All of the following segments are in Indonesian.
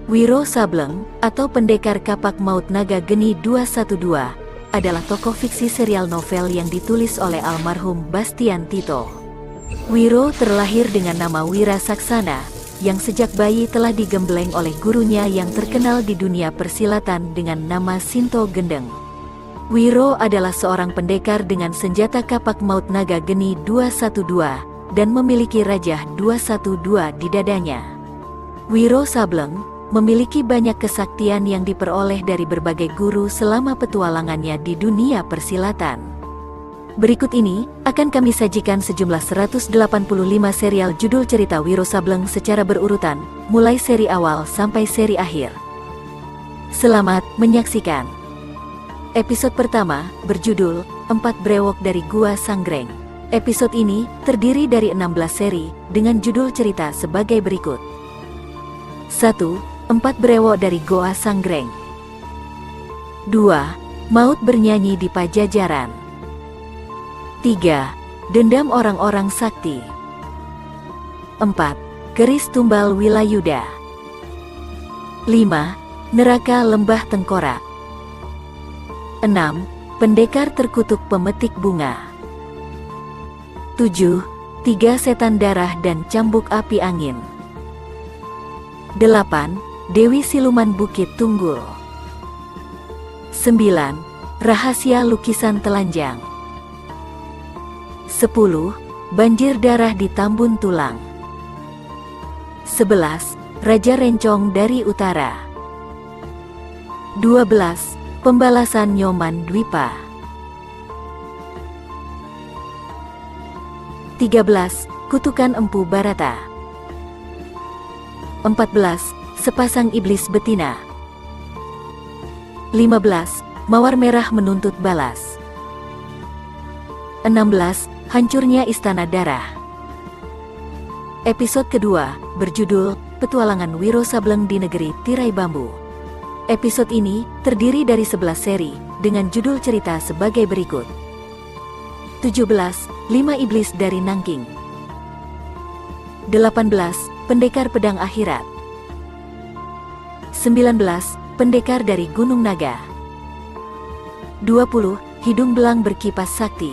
Wiro Sableng, atau Pendekar Kapak Maut Naga Geni 212, adalah tokoh fiksi serial novel yang ditulis oleh almarhum Bastian Tito. Wiro terlahir dengan nama Wira Saksana, yang sejak bayi telah digembleng oleh gurunya yang terkenal di dunia persilatan dengan nama Sinto Gendeng. Wiro adalah seorang pendekar dengan senjata kapak maut naga geni 212, dan memiliki rajah 212 di dadanya. Wiro Sableng memiliki banyak kesaktian yang diperoleh dari berbagai guru selama petualangannya di dunia persilatan. Berikut ini akan kami sajikan sejumlah 185 serial judul cerita Wiro Sableng secara berurutan, mulai seri awal sampai seri akhir. Selamat menyaksikan. Episode pertama berjudul 4 Brewok dari Gua Sanggreng. Episode ini terdiri dari 16 seri dengan judul cerita sebagai berikut. 1. 4 Brewok dari Goa Sanggreng. 2. Maut bernyanyi di Pajajaran. 3. Dendam orang-orang sakti. 4. Keris Tumbal Wilayuda. 5. Neraka Lembah Tengkorak. 6. Pendekar Terkutuk Pemetik Bunga. 7. 3 Setan Darah dan Cambuk Api Angin. 8. Dewi Siluman Bukit Tunggul. 9. Rahasia Lukisan Telanjang. 10. Banjir Darah di Tambun Tulang. 11. Raja Rencong dari Utara. 12. Pembalasan Nyoman Dwipa. 13. Kutukan Empu Barata. 14. Sepasang Iblis Betina. 15. Mawar Merah Menuntut Balas. 16. Hancurnya Istana Darah. Episode kedua berjudul Petualangan Wiro Sableng di Negeri Tirai Bambu. Episode ini terdiri dari 11 seri dengan judul cerita sebagai berikut. 17. 5 Iblis dari Nangking. 18. Pendekar Pedang Akhirat. 19. Pendekar dari Gunung Naga. 20. Hidung Belang Berkipas Sakti.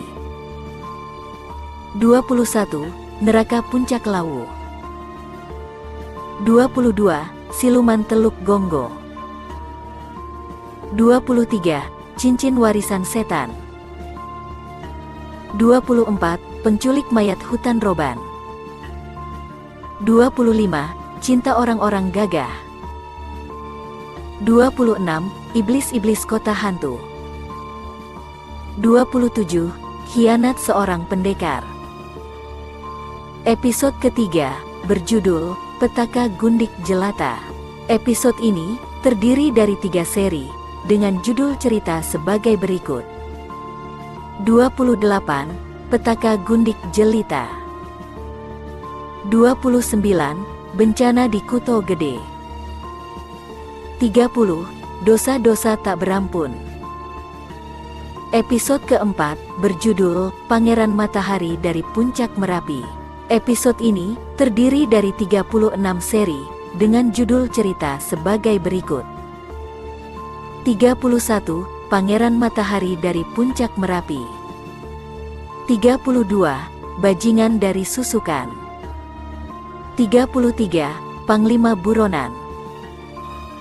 21. Neraka Puncak Lawu. 22. Siluman Teluk Gonggo. 23. Cincin Warisan Setan. 24. Penculik Mayat Hutan Roban. 25. Cinta Orang-orang Gagah. 26. Iblis-iblis Kota Hantu. 27. Khianat Seorang Pendekar. Episode ketiga berjudul Petaka Gundik Jelata. Episode ini terdiri dari 3 seri dengan judul cerita sebagai berikut. 28. Petaka Gundik Jelita. 29. Bencana di Kuto Gede. 30. Dosa-dosa tak berampun. Episode keempat berjudul Pangeran Matahari dari Puncak Merapi. Episode ini terdiri dari 36 seri dengan judul cerita sebagai berikut. 31. Pangeran Matahari dari Puncak Merapi. 32. Bajingan dari Susukan. 33. Panglima Buronan.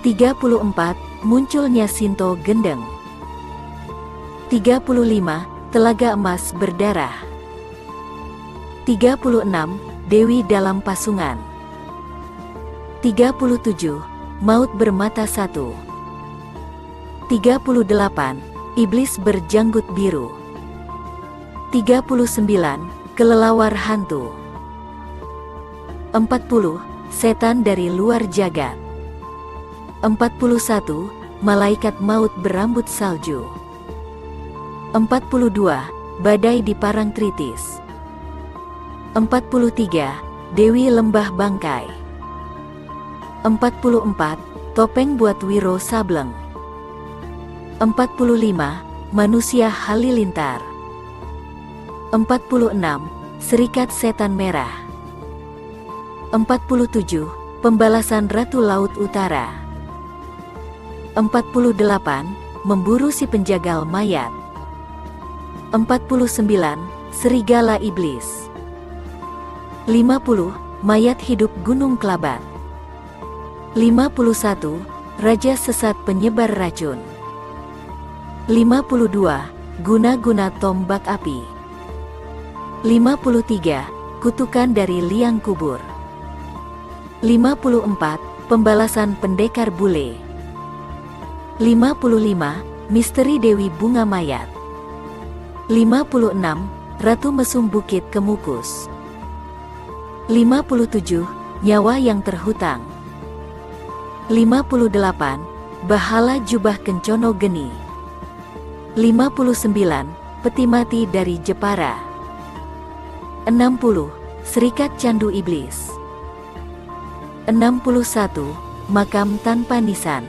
34. Munculnya Sinto Gendeng. 35. Telaga Emas Berdarah. 36. Dewi Dalam Pasungan. 37. Maut Bermata Satu. 38. Iblis Berjanggut Biru. 39. Kelelawar Hantu. 40. Setan dari Luar Jagat. 41. Malaikat Maut Berambut Salju. 42. Badai di Parangtritis. 43. Dewi Lembah Bangkai. 44. Topeng Buat Wiro Sableng. 45. Manusia Halilintar. 46. Serikat Setan Merah. 47. Pembalasan Ratu Laut Utara. 48. Memburu si penjagal mayat. 49. Serigala iblis. 50. Mayat hidup Gunung Kelabat. 51. Raja sesat penyebar racun. 52. Guna-guna tombak api. 53. Kutukan dari liang kubur. 54. Pembalasan pendekar bule. 55. Misteri Dewi Bunga Mayat. 56. Ratu Mesum Bukit Kemukus. 57. Nyawa yang terhutang. 58. Bahala Jubah Kencono Geni. 59. Peti mati dari Jepara. 60. Serikat Candu Iblis. 61. Makam tanpa nisan.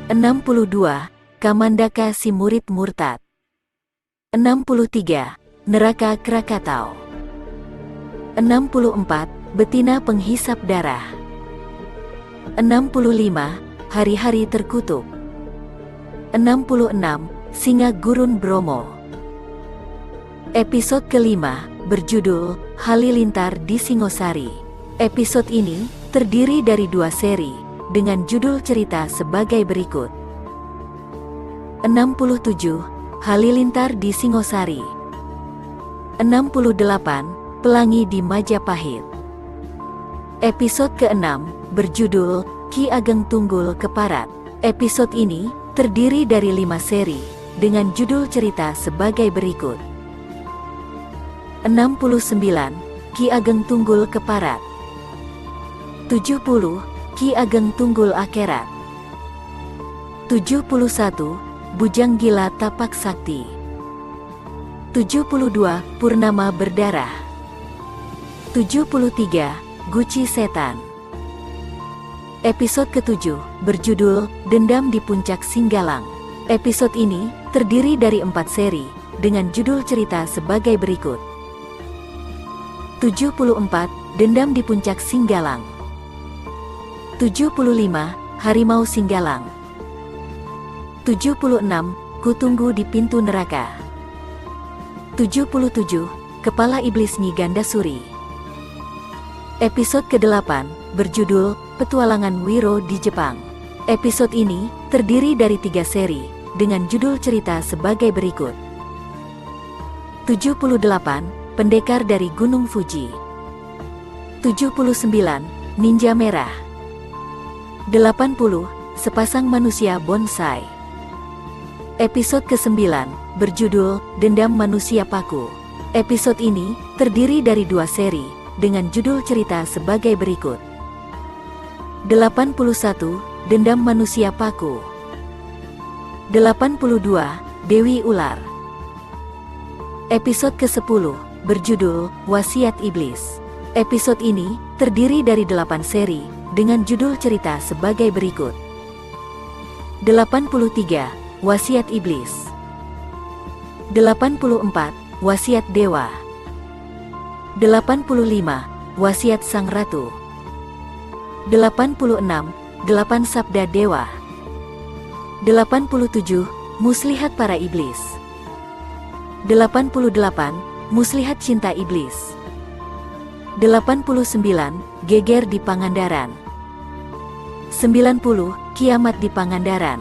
62. Kamandaka si murid murtad. 63. Neraka Krakatau. 64. Betina penghisap darah. 65. Hari-hari terkutuk. 66. Singa Gurun Bromo. Episode kelima, berjudul Halilintar di Singosari. Episode ini terdiri dari 2 seri, dengan judul cerita sebagai berikut. 67. Halilintar di Singosari. 68. Pelangi di Majapahit. Episode ke-6, berjudul Ki Ageng Tunggul Keparat. Episode ini terdiri dari 5 seri, dengan judul cerita sebagai berikut. 69. Ki Ageng Tunggul Keparat. 70. Ki Ageng Tunggul Akherat. 71. Bujang Gila Tapak Sakti. 72. Purnama Berdarah. 73. Guci Setan. Episode ke-7, berjudul Dendam di Puncak Singgalang. Episode ini terdiri dari 4 seri, dengan judul cerita sebagai berikut. 74. Dendam di Puncak Singgalang. 75. Harimau Singgalang. 76. Kutunggu di Pintu Neraka. 77. Kepala Iblis Nyi Gandasuri. Episode ke-8, berjudul Petualangan Wiro di Jepang. Episode ini terdiri dari 3 seri, dengan judul cerita sebagai berikut. 78. Pendekar dari Gunung Fuji. 79. Ninja Merah. 80. Sepasang Manusia Bonsai. Episode ke-9, berjudul Dendam Manusia Paku. Episode ini terdiri dari 2 seri, dengan judul cerita sebagai berikut. 81. Dendam Manusia Paku. 82. Dewi Ular. Episode ke-10, berjudul Wasiat Iblis. Episode ini terdiri dari 8 seri, dengan judul cerita sebagai berikut. 83. Wasiat Iblis. 84. Wasiat Dewa. 85. Wasiat Sang Ratu. 86. 8 Sabda Dewa. 87. Muslihat Para Iblis. 88. Muslihat Cinta Iblis. 89. Geger di Pangandaran. 90. Kiamat di Pangandaran.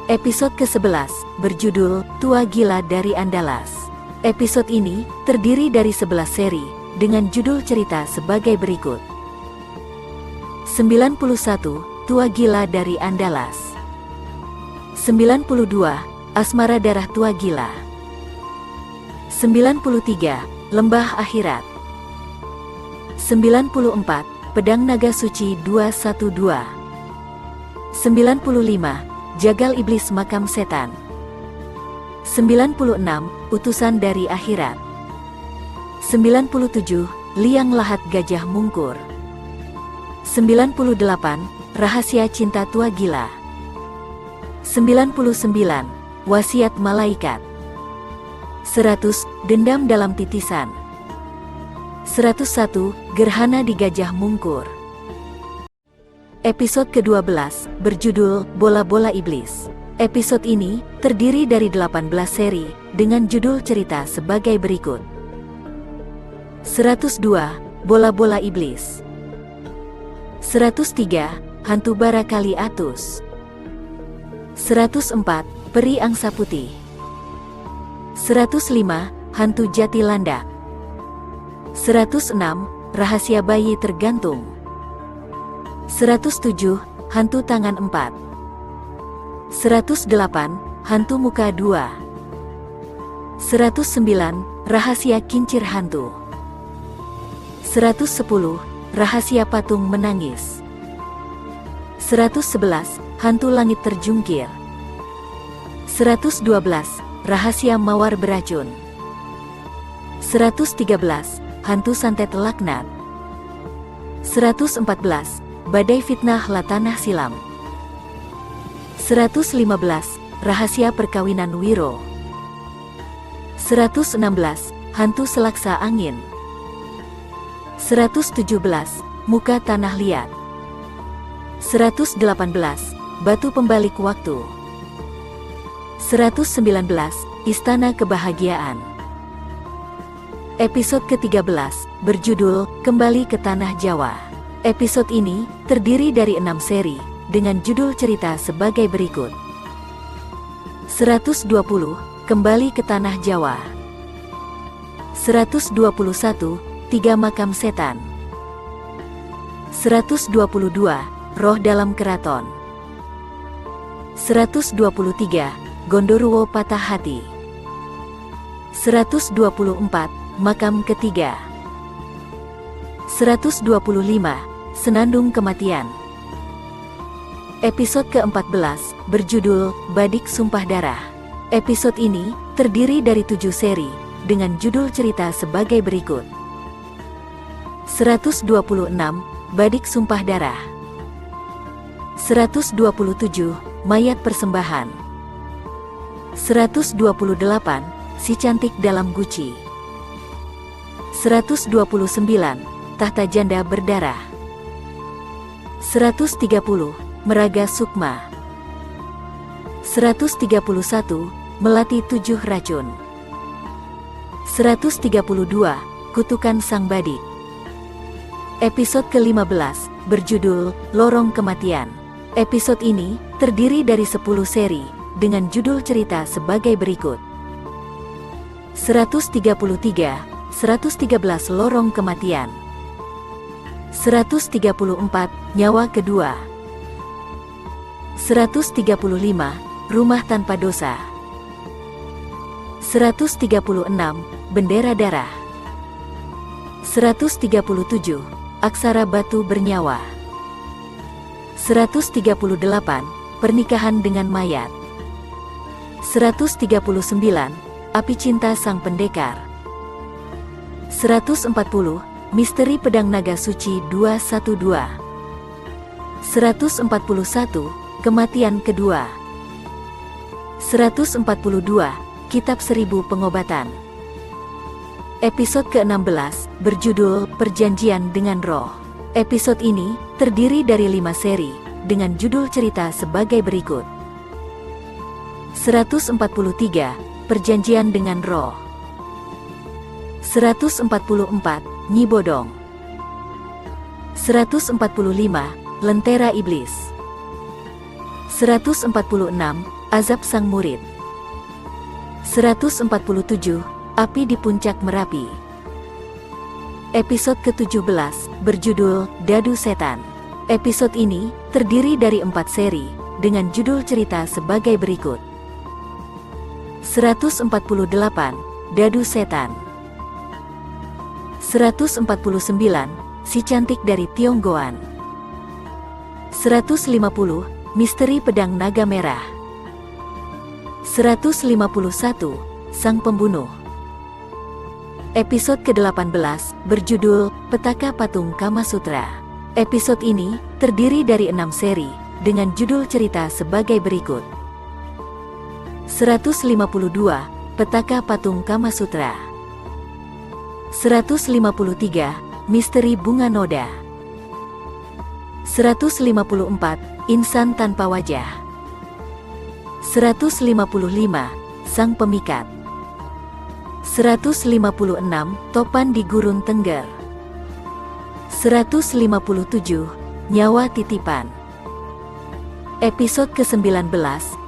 Episode ke-11, berjudul Tua Gila dari Andalas. Episode ini terdiri dari 11 seri, dengan judul cerita sebagai berikut. 91. Tua Gila dari Andalas. 92. Asmara Darah Tua Gila. 93. Lembah Akhirat. 94. Pedang Naga Suci 212. 95. Jagal Iblis Makam Setan. 96. Utusan dari Akhirat. 97. Liang Lahat Gajah Mungkur. 98. Rahasia Cinta Tua Gila. 99. Wasiat Malaikat. 100. Dendam dalam Titisan. 101. Gerhana di Gajah Mungkur. Episode ke-12, berjudul Bola-Bola Iblis. Episode ini terdiri dari 18 seri dengan judul cerita sebagai berikut. 102, Bola-Bola Iblis. 103, Hantu Bara Kali Atus. 104, Peri Angsa Putih. 105, Hantu Jati Landak. 106, Rahasia Bayi Tergantung. 107, Hantu Tangan 4. 108, Hantu Muka 2. 109, Rahasia Kincir Hantu. 110, Rahasia Patung Menangis. 111, Hantu Langit Terjungkir. 112, Rahasia Mawar Beracun. 113, Hantu Santet Laknat. 114, Badai Fitnah Latanah Silam. 115, Rahasia Perkawinan Wiro. 116, Hantu Selaksa Angin. 117, Muka Tanah Liat. 118, Batu Pembalik Waktu. 119, Istana Kebahagiaan. Episode ke-13, berjudul Kembali ke Tanah Jawa. Episode ini terdiri dari 6 seri dengan judul cerita sebagai berikut. 120, Kembali ke Tanah Jawa. 121, 3 Makam Setan. 122, Roh Dalam Keraton. 123, Gondoruo Patah Hati. 124, Makam Ketiga. 125, Senandung Kematian. Episode ke-14, berjudul Badik Sumpah Darah. Episode ini terdiri dari 7 seri dengan judul cerita sebagai berikut. 126, Badik Sumpah Darah. 127, Mayat Persembahan. 128, Si Cantik Dalam Guci. 129, Tahta Janda Berdarah. 130, Meraga Sukma. 131, Melati 7 Racun. 132, Kutukan Sang Badik. Episode ke-15, berjudul Lorong Kematian. Episode ini terdiri dari 10 seri dengan judul cerita sebagai berikut. 133, 113 Lorong Kematian. 134, Nyawa Kedua. 135, Rumah Tanpa Dosa. 136, Bendera Darah. 137, Aksara Batu Bernyawa. 138, Pernikahan dengan Mayat. 139, Api Cinta Sang Pendekar. 140, Misteri Pedang Naga Suci 212. 141, Kematian Kedua. 142, Kitab Seribu Pengobatan. Episode ke-16, berjudul Perjanjian dengan Roh. Episode ini terdiri dari 5 seri dengan judul cerita sebagai berikut. 143, Perjanjian dengan Roh. 144, Nyi Bodong. 145, Lentera Iblis. 146, Azab Sang Murid. 147, Api di Puncak Merapi. Episode ke-17, berjudul Dadu Setan. Episode ini terdiri dari 4 seri dengan judul cerita sebagai berikut. 148, Dadu Setan. 149, Si Cantik dari Tionggoan. 150, Misteri Pedang Naga Merah. 151, Sang Pembunuh. Episode ke-18, berjudul Petaka Patung Kama Sutra. Episode ini terdiri dari 6 seri dengan judul cerita sebagai berikut. 152, Petaka Patung Kama Sutra. 153, Misteri Bunga Noda. 154, Insan Tanpa Wajah. 155, Sang Pemikat. 156, Topan di Gurun Tengger. 157, Nyawa Titipan. Episode ke-19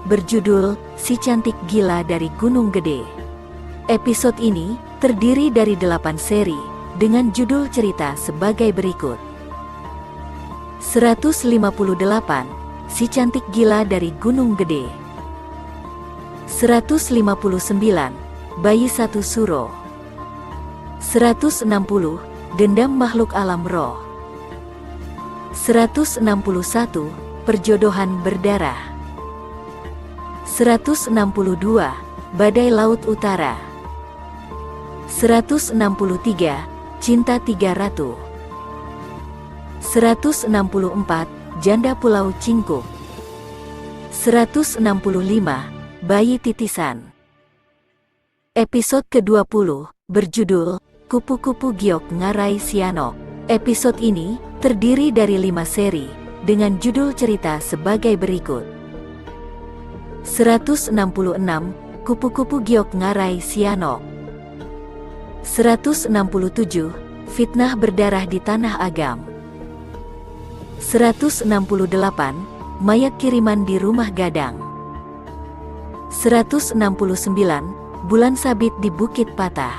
berjudul Si Cantik Gila dari Gunung Gede. Episode ini terdiri dari 8 seri dengan judul cerita sebagai berikut. 158, Si Cantik Gila dari Gunung Gede. 159, Bayi Satu Suro. 160, Dendam Makhluk Alam Roh. 161, Perjodohan Berdarah. 162, Badai Laut Utara. 163, Cinta Tiga Ratu. 164, Janda Pulau Cingkuk. 165, Bayi Titisan. Episode ke-20 berjudul Kupu-Kupu Giok Ngarai Sianok. Episode ini terdiri dari 5 seri dengan judul cerita sebagai berikut. 166, Kupu-Kupu Giok Ngarai Sianok. 167, Fitnah Berdarah di Tanah Agam. 168, Mayat Kiriman di Rumah Gadang. 169, Bulan Sabit di Bukit Patah.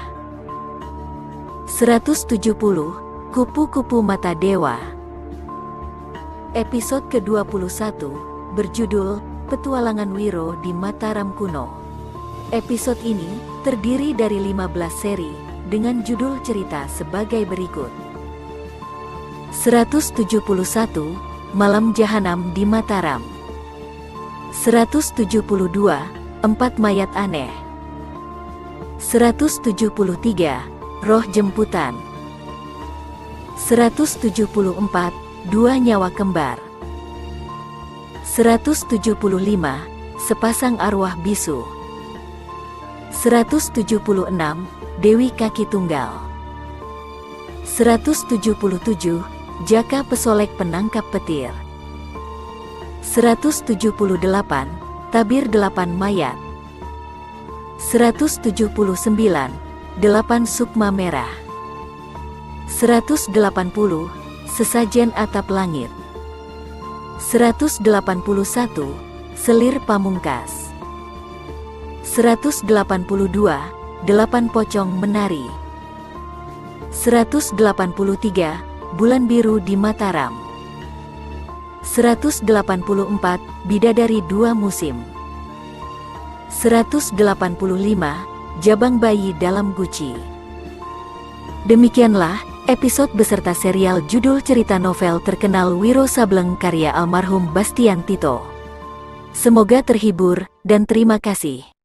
170, Kupu-Kupu Mata Dewa. Episode ke-21 berjudul Petualangan Wiro di Mataram Kuno. Episode ini terdiri dari 15 seri dengan judul cerita sebagai berikut. 171, Malam Jahanam di Mataram. 172, Empat Mayat Aneh. 173, Roh Jemputan. 174, Dua Nyawa Kembar. 175, Sepasang Arwah Bisu. 176, Dewi Kaki Tunggal. 177, Jaka Pesolek Penangkap Petir. 178, Tabir 8 Mayat. 179, 8 Sukma Merah. 180, Sesajen Atap Langit. 181, Selir Pamungkas. 182, 8 Pocong Menari. 183, Bulan Biru di Mataram. 184, Bidadari 2 Musim. 185, Jabang Bayi Dalam Guci. Demikianlah episode beserta serial judul cerita novel terkenal Wiro Sableng karya almarhum Bastian Tito. Semoga terhibur dan terima kasih.